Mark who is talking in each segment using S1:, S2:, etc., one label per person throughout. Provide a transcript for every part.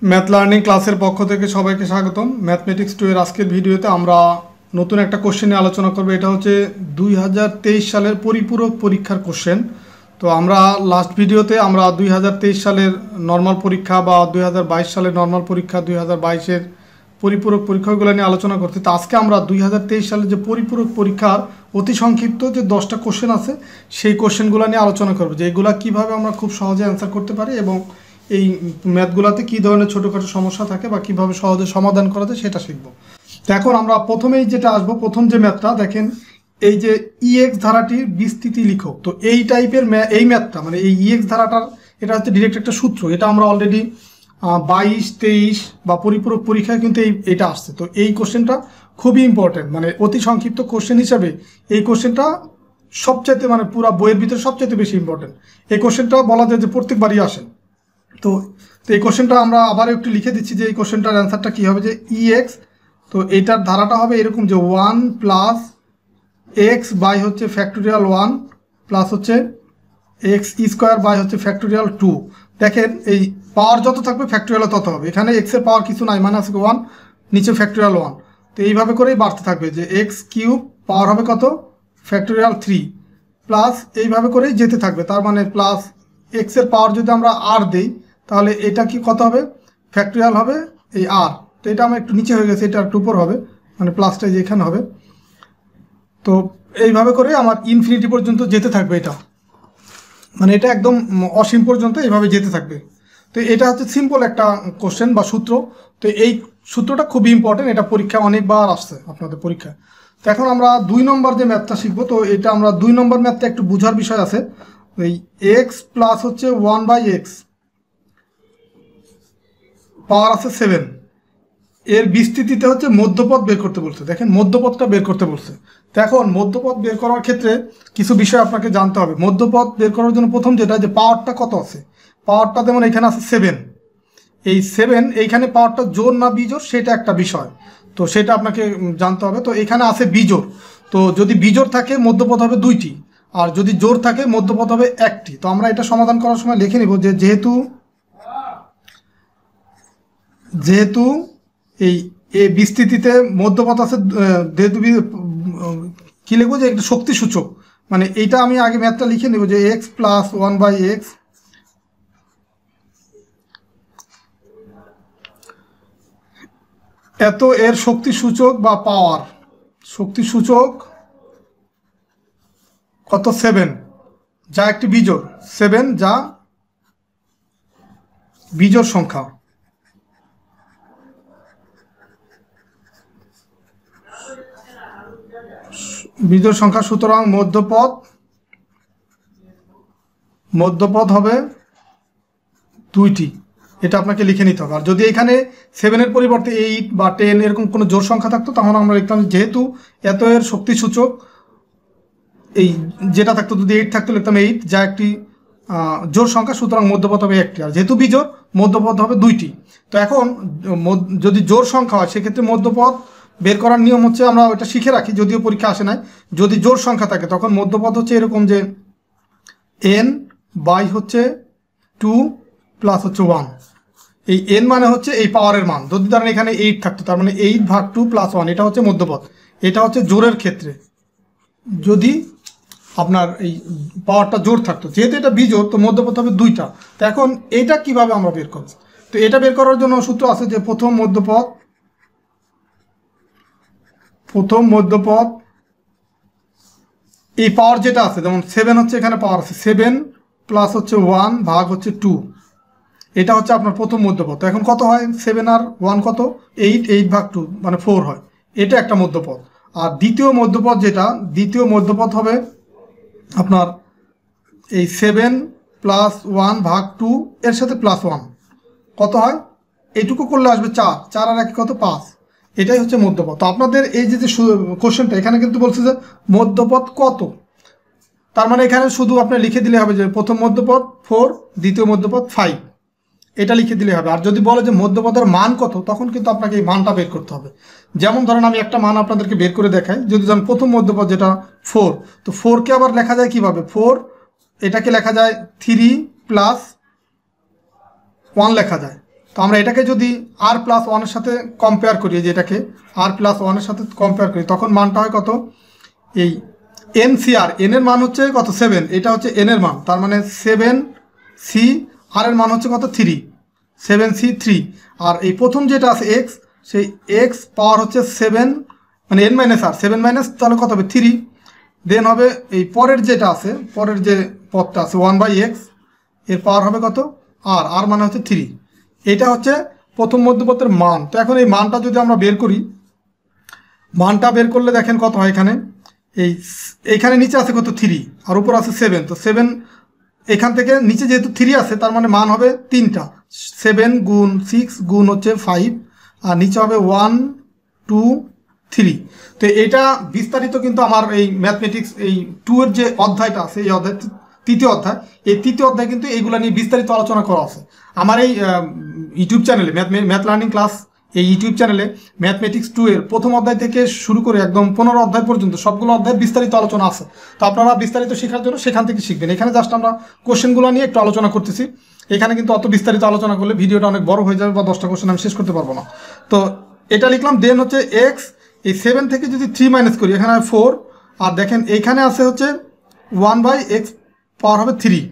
S1: Math learning ক্লাসের পক্ষ থেকে সবাইকে স্বাগতম। ম্যাথমেটিক্স 2 এর আজকের ভিডিওতে আমরা নতুন একটা কোশ্চেন নিয়ে আলোচনা করব। এটা হচ্ছে 2023 সালের পরিপূরক পরীক্ষার কোশ্চেন। তো আমরা লাস্ট ভিডিওতে আমরা 2023 সালের নর্মাল পরীক্ষা বা 2022 সালের নর্মাল পরীক্ষা, 2022-এর পরিপূরক পরীক্ষাগুলো নিয়ে আলোচনা করছি। তো আজকে আমরা 2023 সালের যে পরিপূরক পরীক্ষার অতি সংক্ষিপ্ত যে 10টা কোশ্চেন আছে সেই কোশ্চেনগুলো নিয়ে আলোচনা করব, যে এগুলা কীভাবে আমরা খুব সহজে অ্যান্সার করতে পারি এবং এই ম্যাথগুলোতে কী ধরনের ছোটোখাটো সমস্যা থাকে বা কীভাবে সহজে সমাধান করা যায় সেটা শিখব। তো এখন আমরা প্রথমেই যেটা আসবো, প্রথম যে ম্যাথটা দেখেন, এই যে ইএক্স ধারাটির বিস্তৃতি লিখো। তো এই টাইপের এই ম্যাথটা মানে এই ইএক্স ধারাটার এটা হচ্ছে ডিরেক্ট একটা সূত্র। এটা আমরা অলরেডি 22, 23 বা পরিপূরক পরীক্ষায় কিন্তু এটা আসছে। তো এই কোশ্চেনটা খুবই ইম্পর্টেন্ট, মানে অতি সংক্ষিপ্ত কোশ্চেন হিসাবে এই কোশ্চেনটা সবচাইতে মানে পুরো বইয়ের ভিতরে সবচাইতে বেশি ইম্পর্টেন্ট। এই কোশ্চেনটা বলা যায় যে প্রত্যেকবারই আসে। তো এই কোশ্চেনটা আমরা আবার একটু লিখে দিচ্ছি যে এই কোশ্চেনটার অ্যান্সারটা কী হবে, যে ইএক্স, তো এইটার ধারাটা হবে এরকম যে 1 প্লাস এক্স বাই হচ্ছে ফ্যাক্টোরিয়াল 1 প্লাস হচ্ছে এক্স স্কোয়ার বাই হচ্ছে ফ্যাক্টোরিয়াল 2। দেখেন এই পাওয়ার যত থাকবে ফ্যাক্টোরিয়াল তত হবে। এখানে এক্সের পাওয়ার কিছু নাই, মানে আছে 1, নিচে ফ্যাক্টোরিয়াল 1। তো এইভাবে করেই বাড়তে থাকবে যে এক্স কিউব পাওয়ার হবে কত, ফ্যাক্টোরিয়াল 3, প্লাস এইভাবে করেই যেতে থাকবে। তার মানে প্লাস এক্সের পাওয়ার যদি আমরা আর দিই তাহলে এটা কি কত হবে, ফ্যাক্টোরিয়াল হবে এই আর। তো এটা আমার একটু নিচে হয়ে গেছে, এটা একটু উপর হবে, মানে প্লাসটা যে এখানে হবে। তো এইভাবে করে আমার ইনফিনিটি পর্যন্ত যেতে থাকবে এটা, মানে এটা একদম অসীম পর্যন্ত এইভাবে যেতে থাকবে। তো এটা হচ্ছে সিম্পল একটা কোশ্চেন বা সূত্র। তো এই সূত্রটা খুবই ইম্পর্টেন্ট, এটা পরীক্ষা অনেকবার আসছে আপনাদের পরীক্ষায়। তো এখন আমরা 2 নম্বর যে ম্যাথটা শিখবো। তো এটা আমরা 2 নম্বর ম্যাথটা একটু বোঝার বিষয় আছে। এই এক্স প্লাস হচ্ছে 1/x পাওয়ার আছে 7, এর বিস্তৃতিতে হচ্ছে মধ্যপদ বের করতে বলছে। দেখেন মধ্যপদটা বের করতে বলছে। তো এখন মধ্যপদ বের করার ক্ষেত্রে কিছু বিষয় আপনাকে জানতে হবে। মধ্যপদ বের করার জন্য প্রথম যেটা, যে পাওয়ারটা কত আছে। পাওয়ারটা যেমন এখানে আছে 7, এই 7 এইখানে পাওয়ারটা জোড় না বিজোড় সেটা একটা বিষয়, তো সেটা আপনাকে জানতে হবে। তো এখানে আছে বিজোড়, তো যদি বিজোড় থাকে মধ্যপদ হবে 2টি, আর যদি জোড় থাকে মধ্যপদ হবে 1টি। তো আমরা এটা সমাধান করার সময় লিখে নিব যে যেহেতু এই বিস্তৃতিতে মধ্যপদ আছে, যেহেতু কী লিখবো, যে একটা শক্তি সূচক, মানে এইটা আমি আগে ম্যাথটা লিখে নেব যে এক্স প্লাস 1/x এত এর শক্তি সূচক বা পাওয়ার, শক্তি সূচক কত, 7, যা একটি বিজোড়, 7 যা বিজোড় সংখ্যা। বিজোড় সংখ্যা, সুতরাং মধ্যপদ হবে 2টি। এটা আপনাকে লিখে নিতে হবে। আর যদি এখানে 7-এর পরিবর্তে 8 বা 10 এরকম কোনো জোড় সংখ্যা থাকতো তখন আমরা লিখতাম যেহেতু এত এর শক্তি সূচক, এই যেটা থাকতো যদি 8 থাকতো লিখতাম 8 যা একটি জোড় সংখ্যা, সুতরাং মধ্যপদ হবে 1টি। আর যেহেতু বিজোড় মধ্যপদ হবে 2টি। তো এখন যদি জোড় সংখ্যা হয় সেক্ষেত্রে মধ্যপদ বের করার নিয়ম হচ্ছে, আমরা ওটা শিখে রাখি যদিও পরীক্ষা আসে নাই। যদি জোড় সংখ্যা থাকে তখন মধ্যপদ হচ্ছে এরকম যে n বাই হচ্ছে 2 প্লাস হচ্ছে 1। এই n মানে হচ্ছে এই পাওয়ারের মান। যদি ধরেন এখানে 8 থাকতো তার মানে 8/2 প্লাস 1, এটা হচ্ছে মধ্যপদ। এটা হচ্ছে জোড়ের ক্ষেত্রে যদি আপনার এই পাওয়ারটা জোড় থাকতো, যেহেতু এটা বিজোড় তো মধ্যপদ হবে 2টা। তো এখন এইটা কিভাবে আমরা বের করব, তো এটা বের করার জন্য সূত্র আছে যে প্রথম মধ্যপদ এই পাওয়ার যেটা আছে, যেমন 7 হচ্ছে এখানে পাওয়ার আছে 7 প্লাস হচ্ছে 1 ভাগ হচ্ছে 2, এটা হচ্ছে আপনার প্রথম মধ্যপদ। তো এখন কত হয়, 7 আর 1 কত, 8/2 মানে 4 হয়, এটা একটা মধ্যপদ। আর দ্বিতীয় মধ্যপদ হবে আপনার এই 7 প্লাস 1 ভাগ 2 এর সাথে প্লাস 1 কত হয়, এইটুকু করলে আসবে 4 আর 1 কত, 5। এটাই হচ্ছে মধ্যপদ। তো আপনাদের এই যে কোশ্চেনটা এখানে কিন্তু বলছে যে মধ্যপদ কত, তার মানে এখানে শুধু আপনি লিখে দিলে হবে যে প্রথম মধ্যপদ 4, দ্বিতীয় মধ্যপদ 5, এটা লিখে দিলে হবে। আর যদি বলে যে মধ্যপদের মান কত তখন কিন্তু আপনাকে এই মানটা বের করতে হবে। যেমন ধরেন আমি একটা মান আপনাদেরকে বের করে দেখাই। যদি ধরেন প্রথম মধ্যপদ যেটা 4, তো 4কে আবার লেখা যায় কিভাবে, 4 এটাকে লেখা যায় 3 প্লাস 1 লেখা যায়। তো আমরা এটাকে যদি r+1 এর সাথে কম্পেয়ার করি, যে এটাকে r+1 এর সাথে কম্পেয়ার করি, তখন মানটা হয় কত, এই NCR, n এর মান হচ্ছে কত 7, এটা হচ্ছে n এর মান, তার মানে 7c, r এর মান হচ্ছে কত 3, 7c3, আর এই প্রথম যেটা আছে x, সেই x পাওয়ার হচ্ছে 7 মানে n - r, 7 মাইনাস তাহলে কত হবে 3, দেন হবে এই পরের যেটা আছে, পরের যে পদটা আছে 1/x, এর পাওয়ার হবে কত r মানে হচ্ছে 3, এটা হচ্ছে প্রথম মধ্যপদের মান। তো এখন এই মানটা যদি আমরা বের করি, মানটা বের করলে দেখেন কত হয়, এইখানে নিচে আছে কত 3 আর উপর আছে 7, তো 7 এখান থেকে নিচে যেহেতু 3 আছে তার মানে মান হবে 3টা, 7 গুণ 6 গুণ হচ্ছে 5, আর নিচে হবে 1 2 3। তো এটা বিস্তারিত কিন্তু আমার এই ম্যাথমেটিক্স এই 2 এর যে অধ্যায়টা আছে, এই অধ্যায় তৃতীয় অধ্যায়, এই তৃতীয় অধ্যায় কিন্তু এইগুলো নিয়ে বিস্তারিত আলোচনা করা আছে আমার এই ইউটিউব চ্যানেলে, ম্যাথ লার্নিং ক্লাস, এই ইউটিউব চ্যানেলে ম্যাথমেটিক্স 2 এর প্রথম অধ্যায় থেকে শুরু করে একদম 15 অধ্যায় পর্যন্ত সবগুলো অধ্যায় বিস্তারিত আলোচনা আছে। তো আপনারা বিস্তারিত শেখার জন্য সেখান থেকে শিখবেন। এখানে জাস্ট আমরা কোশ্চেনগুলো নিয়ে একটু আলোচনা করতেছি, এখানে কিন্তু অত বিস্তারিত আলোচনা করলে ভিডিওটা অনেক বড় হয়ে যাবে বা 10টা কোশ্চেন আমি শেষ করতে পারবো না। তো এটা লিখলাম, দেন হচ্ছে এক্স, এই 7 থেকে যদি 3 মাইনাস করি এখানে হয় 4, আর দেখেন এইখানে আছে হচ্ছে 1/x পাওয়ার হবে 3।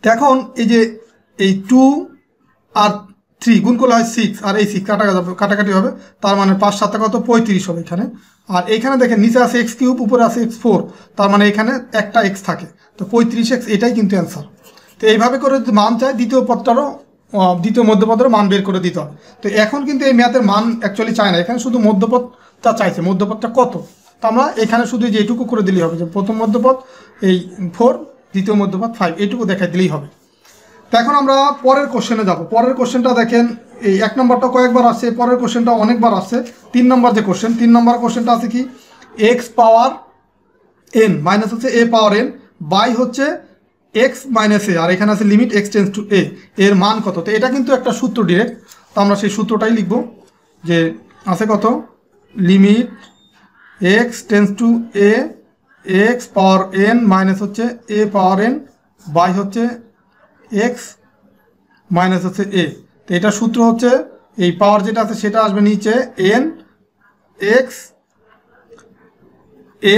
S1: তো এখন এই যে এই 2 আর 3 গুণ করলে হয় 6, আর এই 6 কাটাকাটি হবে, তার মানে 5 7 কত 35 হবে এখানে। আর এইখানে দেখেন নিচে আছে x3, উপরে আছে x4, তার মানে এখানে একটা x থাকে, তো 35x, এটাই কিন্তু অ্যান্সার। তো এইভাবে করে যদি মান চায় দ্বিতীয় পদটারও, দ্বিতীয় মধ্যপদের মান বের করে দিতে হবে। তো এখন কিন্তু এই ম্যাথের মান অ্যাকচুয়ালি চায় না, এখানে শুধু মধ্যপদটা চাইছে, মধ্যপদটা কত, তো আমরা এখানে শুধু যে এইটুকু করে দিলেই হবে, যে প্রথম মধ্যপদ এই 4, দ্বিতীয় মধ্যপদ 5, এইটুকু দেখাই দিলেই হবে। তো এখন আমরা পরের কোশ্চেনে যাব। পরের কোশ্চেনটা দেখেন, এই 1 নম্বরটা কয়েকবার আসছে, পরের কোশ্চেনটা অনেকবার আসছে। 3 নম্বর যে কোশ্চেন, 3 নম্বর কোশ্চেনটা আছে কি, এক্স পাওয়ার n মাইনাস হচ্ছে a পাওয়ার n বাই হচ্ছে x মাইনাস a, আর এখানে আছে limit x tends to a, এর মান কত। তো এটা কিন্তু একটা সূত্র ডিরেক্ট, তো আমরা সেই সূত্রটাই লিখব, যে আছে কত, limit x tends to a, x power n minus হচ্ছে a পাওয়ার n বাই হচ্ছে x মাইনাস হচ্ছে a। তো এটা সূত্র হচ্ছে, এই পাওয়ার যেটা আছে সেটা আসবে নিচে n x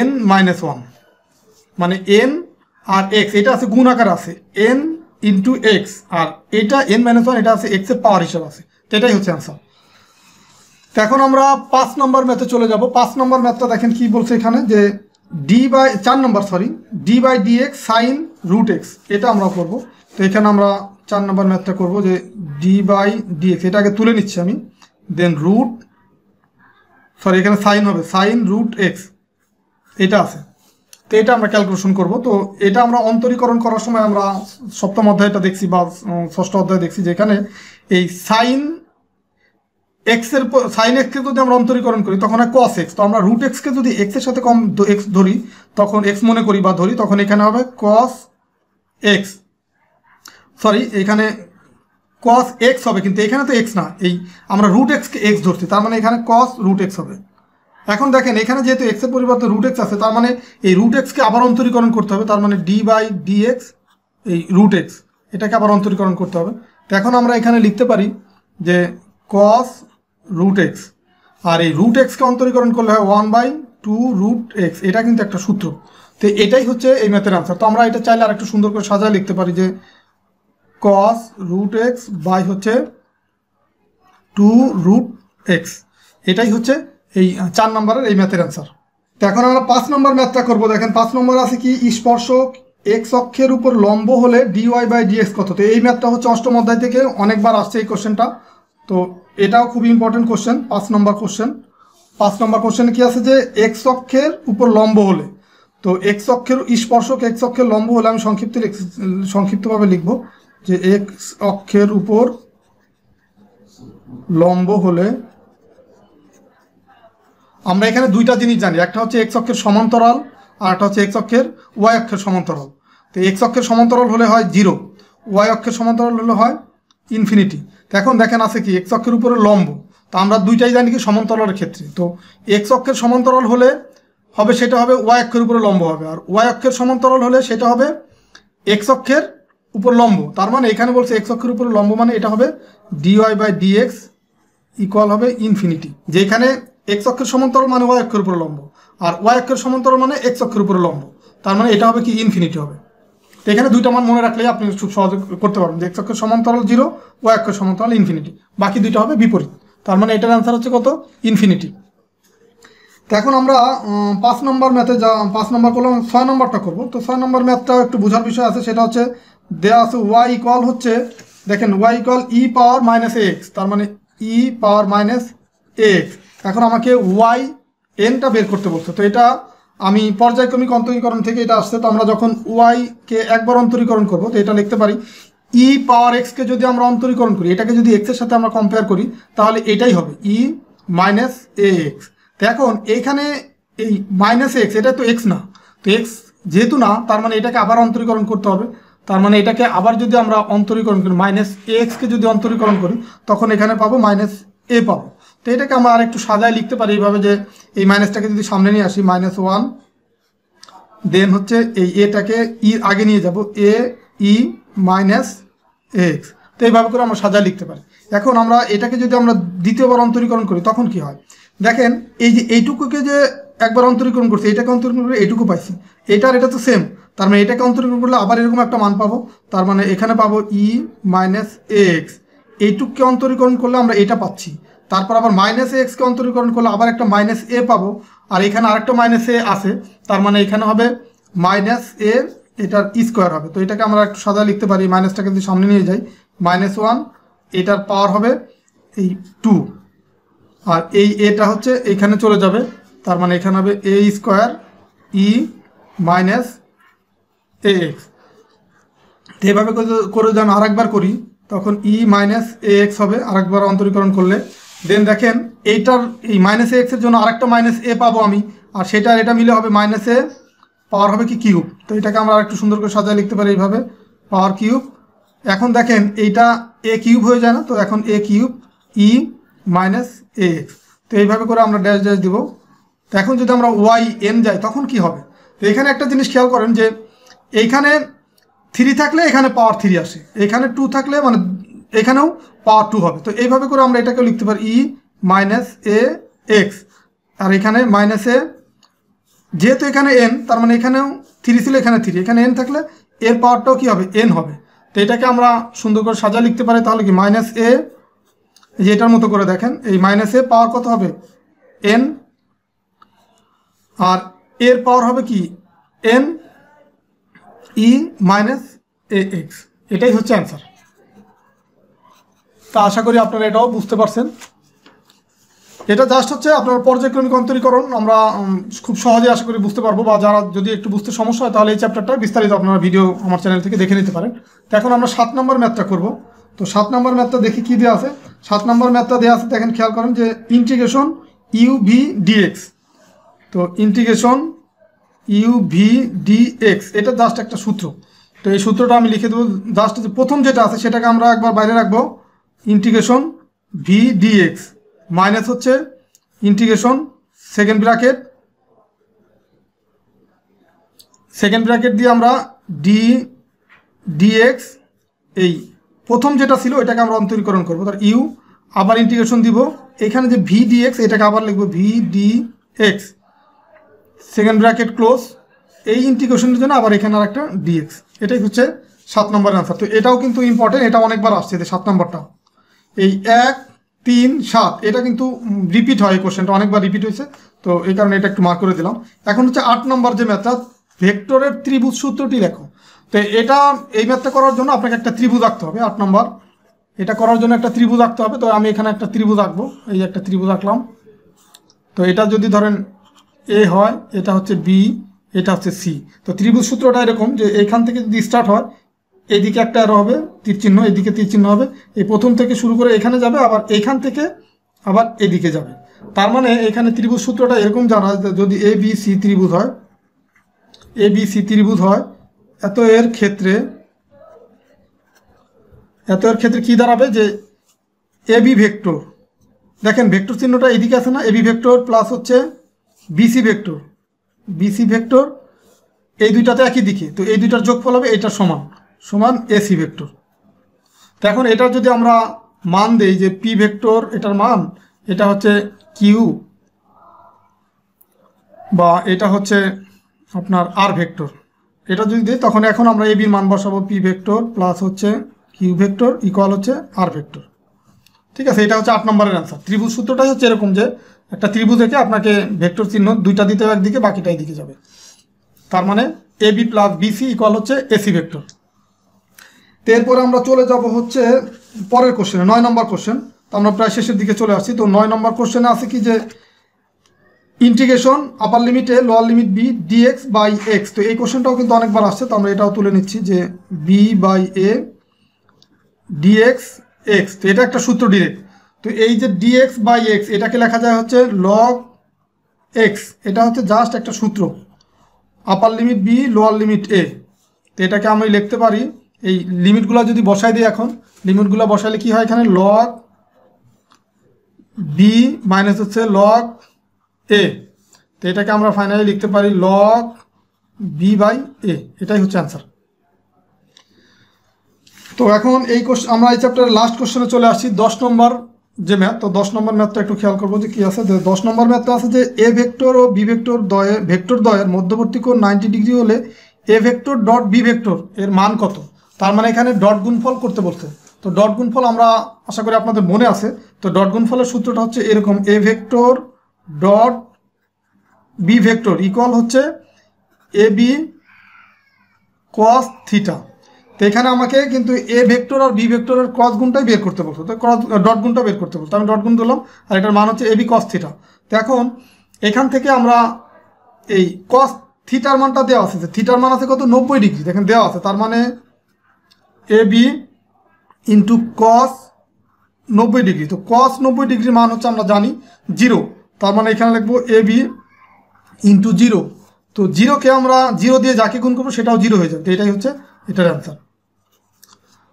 S1: n মাইনাস 1, মানে n আর x, এটা আছে গুণ আকার আছে n ইন্টু x, আর এটা n মাইনাস 1, এটা আছে x এর পাওয়ার হিসাব আছে। তো এটাই হচ্ছে অ্যান্সার। তো এখন আমরা 5 নম্বর ম্যাথে চলে যাব। 5 নম্বর ম্যাথটা দেখেন কি বলছে এখানে, যে d by dx sine root x, এটা আমরা করব। তো এখানে আমরা 4 নম্বর ম্যাথটা করব, যে d বাই dx, এটা আগে তুলে নিচ্ছি আমি, দেন এখানে সাইন হবে, সাইন রুট x, এটা আছে। তো এটা আমরা ক্যালকুলেশন করব। তো এটা আমরা অন্তরীকরণ করার সময় আমরা সপ্তম অধ্যায়টা দেখছি বা ষষ্ঠ অধ্যায় দেখছি, যেখানে এই সাইন এক্সকে যদি আমরা অন্তরীকরণ করি তখন হয় cos x। তো আমরা রুট এক্সকে যদি x এর সাথে কম x ধরি, তখন x মনে করি বা ধরি, তখন এখানে হবে cos x, এখানে cos x হবে, কিন্তু এখানে তো x না, এই আমরা রুট এক্সকে x ধরছি, তার মানে এখানে cos রুট x হবে। এখন দেখেন এখানে যেহেতু x এর পরিবর্তে রুট x আছে, তার মানে এই রুট এক্সকে আবার অন্তরীকরণ করতে হবে, তার মানে d বাই dx এই রুট x, এটাকে আবার অন্তরীকরণ করতে হবে। তো এখন আমরা এখানে লিখতে পারি যে cos রুট x, আর এই রুট এক্সকে অন্তরীকরণ করলে হয় 1/2 রুট x, এটা কিন্তু একটা সূত্র। তো এটাই হচ্ছে এই ম্যাথের আনসার। তো আমরা এটা চাইলে আর একটু সুন্দর করে সাজায় লিখতে পারি, যে cos রুট x বাই হচ্ছে 2 রুট x, এটাই হচ্ছে এই 4 নম্বরের এই ম্যাথের অ্যান্সার। তো এখন আমরা 5 নম্বর ম্যাথটা করব। দেখেন 5 নম্বর আছে কি, স্পর্শক x অক্ষের উপর লম্ব হলে dy বাই dx কত। তো এই ম্যাথটা হচ্ছে অষ্টম অধ্যায় থেকে অনেকবার আসছে এই কোশ্চেনটা, তো এটাও খুব ইম্পর্টেন্ট কোশ্চেন। 5 নম্বর কোশ্চেন, 5 নম্বর কোশ্চেন কি আছে, যে x অক্ষের উপর লম্ব হলে, তো x অক্ষের স্পর্শক x অক্ষের লম্ব হলে আমি সংক্ষিপ্তভাবে লিখব, যে x অক্ষের উপর লম্ব হলে আমরা এখানে দুইটা জিনিস জানি, একটা হচ্ছে x অক্ষের সমান্তরাল, আর একটা হচ্ছে x অক্ষের y অক্ষের সমান্তরাল। তো x অক্ষের সমান্তরাল হলে হয় 0, y অক্ষের সমান্তরাল হলে হয় ইনফিনিটি। তো এখন দেখেন আছে কি, x অক্ষের উপরে লম্ব, তো আমরা দুইটাই জানি কি সমান্তরালের ক্ষেত্রে, তো x অক্ষের সমান্তরাল হলে হবে সেটা হবে y অক্ষের উপরে লম্ব হবে, আর y অক্ষের সমান্তরাল হলে সেটা হবে x অক্ষের উপর লম্ব, তার মানে এখানে বলছে এক্স অক্ষের উপর লম্ব, মানে এটা হবে dy/dx ইকুয়াল হবে ইনফিনিটি। যেখানে এক্স অক্ষের সমান্তরাল মানে ওয়াই অক্ষের উপর লম্ব, আর ওয়াই অক্ষের সমান্তরাল মানে এক্স অক্ষের উপর লম্ব, তার মানে এটা হবে কি ইনফিনিটি হবে। তো এখানে দুইটা মান মনে রাখলেই আপনি খুব সহজে করতে পারবেন যে এক্স অক্ষের সমান্তরাল 0, ওয়াই অক্ষের সমান্তরাল ইনফিনিটি, বাকি দুইটা হবে বিপরীত। তার মানে এটার অ্যান্সার হচ্ছে কত? ইনফিনিটি। তো এখন আমরা 5 নম্বর ম্যাথে 5 নম্বর করলাম, 6 নম্বরটা করবো। তো 6 নম্বর ম্যাথটাও একটু বোঝার বিষয় আছে, সেটা হচ্ছে দেওয়া আছে ওয়াই ইকুয়াল হচ্ছে, দেখেন ওয়াই ইকুয়াল ই পাওয়ার মাইনাস এক্স, তার মানে ই পাওয়ার মাইনাস এক্স। এখন আমাকে ওয়াই এনটা বের করতে বলছে। তো এটা আমি পর্যায়ক্রমিক অন্তরীকরণ থেকে এটা আসছে। তো আমরা যখন ওয়াইকে একবার অন্তরীকরণ করব, তো এটা লিখতে পারি ই পাওয়ার এক্সকে যদি আমরা অন্তরীকরণ করি, এটাকে যদি এক্সের সাথে আমরা কম্পেয়ার করি, তাহলে এটাই হবে ই মাইনাস এ এক্স। তো এখন এইখানে এই মাইনাস এক্স, এটা তো এক্স না, তো এক্স যেহেতু না, তার মানে এটাকে আবার অন্তরীকরণ করতে হবে। তার মানে এটাকে আবার যদি আমরা অন্তরীকরণ করি, মাইনাস এ এক্সকে যদি অন্তরীকরণ করি, তখন এখানে পাবো মাইনাস এ পাবো। তো এটাকে আমরা আর একটু সাজায় লিখতে পারি এইভাবে, যে এই মাইনাসটাকে যদি সামনে নিয়ে আসি, -1, দেন হচ্ছে এই এটাকে ই আগে নিয়ে যাব, এ ই মাইনাস এক্স। তো এইভাবে করে আমরা সাজায় লিখতে পারি। এখন আমরা এটাকে যদি আমরা দ্বিতীয়বার অন্তরীকরণ করি, তখন কি হয় দেখেন, এই যে এইটুকুকে যে একবার অন্তরীকরণ করছি, এটাকে অন্তরীকরণ করে এইটুকু পাইছি, এটার এটা তো সেম, তার মানে এটাকে অন্তরীকরণ করলে আবার এরকম একটা মান পাবো। তার মানে এখানে পাবো ই মাইনাস এক্স, এইটুককে অন্তরীকরণ করলে আমরা এটা পাচ্ছি। তারপর আবার মাইনাস এক্সকে অন্তরীকরণ করলে আবার একটা মাইনাস এ পাবো, আর এখানে আরেকটা মাইনাস এ আছে, তার মানে এখানে হবে মাইনাস এ, এটার স্কোয়ার হবে। তো এটাকে আমরা একটু সাদা লিখতে পারি, মাইনাসটাকে যদি সামনে নিয়ে যাই, -1, এটার পাওয়ার হবে এই 2, আর এই এটা হচ্ছে এখানে চলে যাবে, তার মানে এখানে হবে এ স্কোয়ার ই মাইনাস এ এক্স। এইভাবে করে যেন আরেকবার করি, তখন ই মাইনাস এ এক্স হবে আরেকবার অন্তরীকরণ করলে। দেন দেখেন এইটার এই মাইনাস এ এক্সের জন্য আরেকটা মাইনাস এ পাবো আমি, আর সেটা আর এটা মিলে হবে মাইনাস এ, পাওয়ার হবে কি কিউব। তো এটাকে আমরা একটু সুন্দর করে সাজায় লিখতে পারি এইভাবে, পাওয়ার কিউব। এখন দেখেন এইটা এ কিউব হয়ে যায় না, তো এখন এ কিউব ই মাইনাস এ এক্স। তো এইভাবে করে আমরা ড্যাশ ড্যাশ দিব। তো এখন যদি আমরা ওয়াই এন যাই, তখন কি হবে? তো এখানে একটা জিনিস খেয়াল করেন, যে এইখানে 3 থাকলে এখানে পাওয়ার 3 আসে, এখানে 2 থাকলে মানে এখানেও পাওয়ার 2 হবে। তো এইভাবে করে আমরা এটাকেও লিখতে পারি ই মাইনাস এ এক্স, আর এখানে মাইনাস এ, যেহেতু এখানে এন, তার মানে এখানেও 3 ছিল, এখানে 3, এখানে এন থাকলে এর পাওয়ারটাও কি হবে? এন হবে। তো এটাকে আমরা সুন্দর করে সাজা লিখতে পারি, তাহলে কি মাইনাস এ, যে এটার মতো করে দেখেন, এই মাইনাস এ পাওয়ার কত হবে? এন, আর এর পাওয়ার হবে কি? এন ই মাইনাস এ এক্স। এটাই হচ্ছে অ্যান্সার। তা আশা করি আপনারা এটাও বুঝতে পারছেন। এটা জাস্ট হচ্ছে আপনার পর্যায়ক্রমিক অন্তরীকরণ, আমরা খুব সহজে আশা করি বুঝতে পারবো, বা যারা যদি একটু বুঝতে সমস্যা হয়, তাহলে এই চ্যাপ্টারটা বিস্তারিত আপনারা ভিডিও আমার চ্যানেল থেকে দেখে নিতে পারেন। তো এখন আমরা 7 নম্বর ম্যাথটা করব। তো 7 নম্বর ম্যাথটা দেখি কী দেওয়া আছে। 7 নম্বর ম্যাথটা দেওয়া আছে, দেখেন খেয়াল করেন, যে ইন্টিগ্রেশন ইউ ভি ডিএক্স। তো ইন্টিগ্রেশন ইউ ভি ডিএক্স, এটা জাস্ট একটা সূত্র। তো এই সূত্রটা আমি লিখে দেবো। জাস্ট প্রথম যেটা আছে সেটাকে আমরা একবার বাইরে রাখবো, ইন্টিগ্রেশন ভি ডিএক্স মাইনাস হচ্ছে ইন্টিগ্রেশন সেকেন্ড ব্র্যাকেট দিয়ে আমরা ডিএক্স, এই প্রথম যেটা ছিল এটাকে আমরা অন্তরীকরণ করবো, তার ইউ, আবার ইন্টিগ্রেশন দিব, এখানে যে ভি ডিএক্স এটাকে আবার লিখবো V D X, second bracket close, এই ইন্টিগ্রেশনের জন্য আবার এখানে আর একটা ডিএক্স। এটাই হচ্ছে 7 নম্বর অ্যান্সার। তো এটাও কিন্তু ইম্পর্টেন্ট, এটা অনেকবার আসছে, 7 নম্বরটা, এই 1 3 7, এটা কিন্তু রিপিট হয়, এই কোশ্চেনটা অনেকবার রিপিট হয়েছে, তো এই কারণে এটা একটু মার্ক করে দিলাম। এখন হচ্ছে 8 নম্বর যে ম্যাথটা, ভেক্টরের ত্রিভুজ সূত্রটি লেখো। তো এটা, এই ম্যাথটা করার জন্য আপনাকে একটা ত্রিভুজ আঁকতে হবে। 8 নম্বর, এটা করার জন্য একটা ত্রিভুজ আঁকতে হবে। তো আমি এখানে একটা ত্রিভুজ আঁকবো, এই একটা ত্রিভুজ আঁকলাম। তো এটা যদি ধরেন এ হয়, এটা হচ্ছে বি, এটা হচ্ছে সি। তো ত্রিভুজ সূত্রটা এরকম, যে এইখান থেকে যদি স্টার্ট হয়, এইদিকে একটা অ্যারো হবে তীর চিহ্ন, এদিকে তীর চিহ্ন হবে, এই প্রথম থেকে শুরু করে এখানে যাবে, আবার এইখান থেকে আবার এদিকে যাবে। তার মানে এখানে ত্রিভুজ সূত্রটা এরকম জানা, যদি এ বি সি ত্রিভুজ হয়, এত এর ক্ষেত্রে কি দাঁড়াবে, যে এ বি ভেক্টর, দেখেন ভেক্টর চিহ্নটা এদিকে আছে না, এ বি ভেক্টর প্লাস হচ্ছে বিসি ভেক্টর, এই দুইটাতে একই দিকে, তো এই দুইটার যোগফল হবে এইটার সমান। সমান এসি ভেক্টর। তো এখন এটা যদি আমরা মান দেই যে পি ভেক্টর এটার মান এটা হচ্ছে কিউ বা এটা হচ্ছে আপনার আর ভেক্টর, এটা যদি দিই তখন এখন আমরা এ বির মান বসাবো পি ভেক্টর প্লাস হচ্ছে কিউ ভেক্টর ইকুয়াল হচ্ছে আর ভেক্টর। ঠিক আছে, এটা হচ্ছে 8 নম্বরের অ্যান্সার। ত্রিভুজ সূত্রটাই হচ্ছে এরকম যে একটা ত্রিভুজ থেকে আপনাকে ভেক্টর চিহ্ন দুইটা দিতে হবে একদিকে, বাকিটা এইদিকে যাবে। তার মানে A B plus BC equal হচ্ছে এসি ভেক্টর। তো এরপরে আমরা চলে যাব হচ্ছে পরের কোশ্চেনে, 9 নম্বর কোশ্চেন। তো আমরা প্রায় শেষের দিকে চলে আসছি। তো 9 নম্বর কোশ্চেনে আছে কি যে integration upper limit A lower limit B D X by X. তো এই কোশ্চেনটাও কিন্তু অনেকবার আসছে, তো আমরা এটাও তুলে নিচ্ছি যে B by A D X X. তো এটা একটা সূত্র ডিরেক্ট। তো এই যে ডিএক্স বাই এক্স এটাকে লেখা যায় হচ্ছে লগ এক্স, এটা হচ্ছে জাস্ট একটা সূত্র, upper limit B lower limit A. তো এটাকে আমি লিখতে পারি, এই লিমিটগুলো যদি বসাই দিই, এখন লিমিটগুলো বসাইলে কি হয়, এখানে লগ বি মাইনাস হচ্ছে লগ এ। তো এটাকে আমরা ফাইনালি লিখতে পারি লগ বি বাই এ, এটাই হচ্ছে অ্যান্সার। তো এখন এই কোশ্চেন আমরা এই চ্যাপ্টারের লাস্ট কোশ্চেনে চলে আসছি, 10 নম্বর যে ম্যাথ। তো 10 নম্বর ম্যাথটা একটু খেয়াল করবো যে কী আছে। 10 নম্বর ম্যাথটা আছে যে এ ভেক্টর ও বি ভেক্টর দ্বয়ের মধ্যবর্তী কোণ 90 ডিগ্রি হলে A vector dot B vector এর মান কত। তার মানে এখানে ডট গুণফল করতে বলছে। তো ডট গুণফল আমরা আশা করি আপনাদের মনে আছে। তো ডট গুণফলের সূত্রটা হচ্ছে এরকম, A vector dot B vector equal হচ্ছে এ বি কস থিটা। তো এখানে আমাকে কিন্তু এ ভেক্টর আর বি ভেক্টরের ক্রস গুণটাই বের করতে বলতো, তো ক্রস ডট গুণটা বের করতে বলতো, আমি ডট গুণ দিলাম আর এটার মান হচ্ছে এ বি কস থিটা। তো এখন এখান থেকে আমরা এই কস থিটার মানটা দেওয়া আছে, থিটার মান আছে কত 90 ডিগ্রি, দেখেন দেওয়া আছে। তার মানে A B into cos 90 degree. তো কস 90 ডিগ্রির মান হচ্ছে আমরা জানি 0। তার মানে এখানে লিখবো এ বি ইন্টু 0। তো 0কে আমরা 0 দিয়ে যাকে গুণ করবো সেটাও 0 হয়ে যাবে। তো এটাই হচ্ছে এটার অ্যান্সার।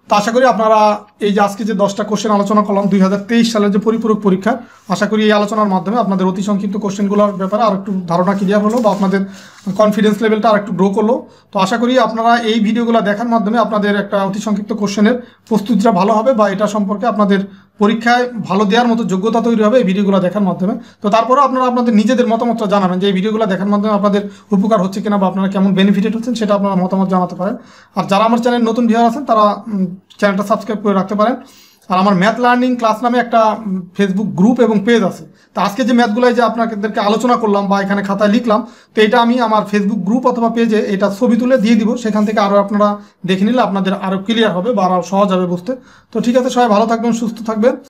S1: তো আশা করি আপনারা এই যে আজকে যে 10টা কোশ্চেন আলোচনা করলাম 2023 সালের যে পরিপূরক পরীক্ষা, আশা করি এই আলোচনার মাধ্যমে আপনাদের অতি সংক্ষিপ্ত কোশ্চেনগুলোর ব্যাপারে আর একটু ধারণা ক্লিয়ার হলো বা আপনাদের কনফিডেন্স লেভেলটা আর একটু গ্রো করলো। তো আশা করি আপনারা এই ভিডিওগুলো দেখার মাধ্যমে আপনাদের একটা অতি সংক্ষিপ্ত কোশ্চেনের প্রস্তুতিটা ভালো হবে বা এটা সম্পর্কে আপনাদের পরীক্ষায় ভালো দেওয়ার মতো যোগ্যতা তৈরি হবে এই ভিডিওগুলো দেখার মাধ্যমে। তো তারপরেও আপনারা আপনাদের নিজেদের মতামতটা জানাবেন যে এই ভিডিওগুলো দেখার মাধ্যমে আপনাদের উপকার হচ্ছে কিনা বা আপনারা কেমন বেনিফিটেড হচ্ছেন সেটা আপনারা মতামত জানাতে পারেন। আর যারা আমার চ্যানেল নতুন ভিউয়ার আছেন তারা চ্যানেলটা সাবস্ক্রাইব করে রাখতে পারেন। আর আমার ম্যাথ লার্নিং ক্লাস নামে একটা ফেসবুক গ্রুপ এবং পেজ আছে। তো আজকে যে ম্যাথগুলাই যে আপনাদেরকে আলোচনা করলাম বা এখানে খাতায় লিখলাম, তো এটা আমি আমার ফেসবুক গ্রুপ অথবা পেজে এটা ছবি তুলে দিয়ে দিব, সেখান থেকে আরও আপনারা দেখে নিলে আপনাদের আরও ক্লিয়ার হবে বা আরও সহজ হবে বুঝতে। তো ঠিক আছে, সবাই ভালো থাকবেন, সুস্থ থাকবেন।